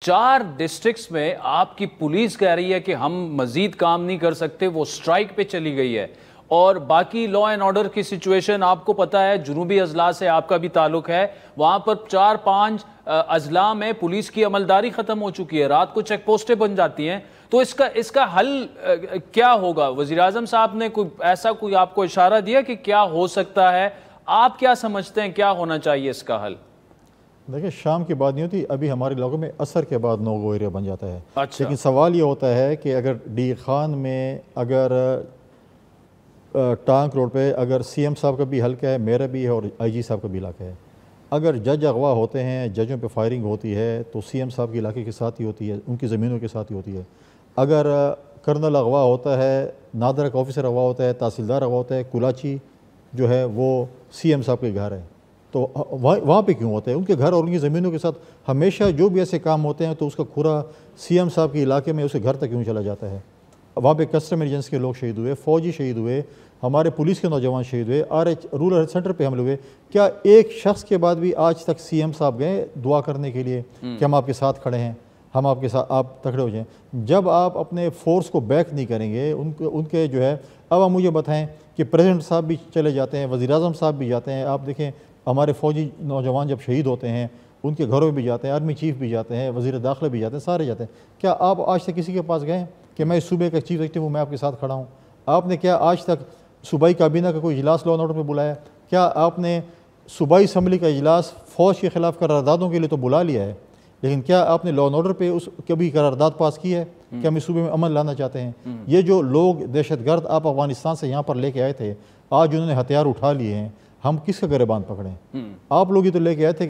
4 districts में आपकी police कह रही है कि हम मजीद काम नहीं कर सकते, वो स्ट्राइक पे चली गई है। और बाकी लॉ एंड ऑर्डर की सिचुएशन आपको पता है, जुनूबी अजला से आपका भी ताल्लुक है, वहां पर 4-5 अजला में पुलिस की अमलदारी खत्म हो चुकी है, रात को चेक पोस्टें बन जाती हैं। तो इसका हल क्या होगा? वजीर आजम साहब ने कोई आपको इशारा दिया कि क्या हो सकता है? आप क्या समझते हैं क्या होना चाहिए इसका हल? देखिए, शाम की बात नहीं होती, अभी हमारे इलाकों में असर के बाद नो गो एरिया बन जाता है। अच्छा। लेकिन सवाल ये होता है कि अगर डी खान में, अगर टांग रोड पे, अगर सीएम साहब का भी हल्का है, मेरा भी है और आईजी साहब का भी इलाका है, अगर जज अगवा होते हैं, जजों पे फायरिंग होती है तो सीएम साहब के इलाके के साथ ही होती है, उनकी ज़मीनों के साथ ही होती है। अगर कर्नल अगवा होता है, नादरक ऑफिसर अगवा होता है, तहसीलदार अगवा होता है, कुलाची जो है वो सीएम साहब के घर है, तो वहाँ पे क्यों होते हैं? उनके घर और उनकी ज़मीनों के साथ हमेशा जो भी ऐसे काम होते हैं तो उसका खुरा सीएम साहब के इलाके में उसके घर तक क्यों चला जाता है? वहाँ पे कस्टम एजेंसी के लोग शहीद हुए, फ़ौजी शहीद हुए, हमारे पुलिस के नौजवान शहीद हुए, RH रूरल हेल्थ सेंटर पे हमले हुए। क्या एक शख्स के बाद भी आज तक सीएम साहब गए दुआ करने के लिए कि हम आपके साथ खड़े हैं, हम आपके साथ, आप तकड़े हो जाएं? जब आप अपने फोर्स को बैक नहीं करेंगे, उनके जो है, अब आप मुझे बताएं कि प्रेसिडेंट साहब भी चले जाते हैं, वज़ीर आज़म साहब भी जाते हैं, आप देखें हमारे फ़ौजी नौजवान जब शहीद होते हैं उनके घरों में भी जाते हैं, आर्मी चीफ भी जाते हैं, वज़ीर दाखिला भी जाते हैं, सारे जाते हैं। क्या आप आज तक किसी के पास गए कि मैं इस सूबे का चीफ एक्टिव हूँ, मैं आपके साथ खड़ा हूँ? आपने क्या आज तक सूबाई काबीना का कोई इजलास लॉ एंड ऑर्डर में बुलाया? क्या आपने सूबाई असम्बली का इजलास फ़ौज के ख़िलाफ़ करारदादों के लिए तो बुला लिया है, लेकिन क्या आपने लॉ एंड ऑर्डर पे उस कभी करारदाद पास की है कि हम इस सूबे में अमन लाना चाहते हैं? ये जो लोग दहशतगर्द आप अफगानिस्तान से यहाँ पर लेके आए थे, आज उन्होंने हथियार उठा लिए हैं, हम किसका गिरबान पकड़ें? आप लोग ही तो लेके आए थे।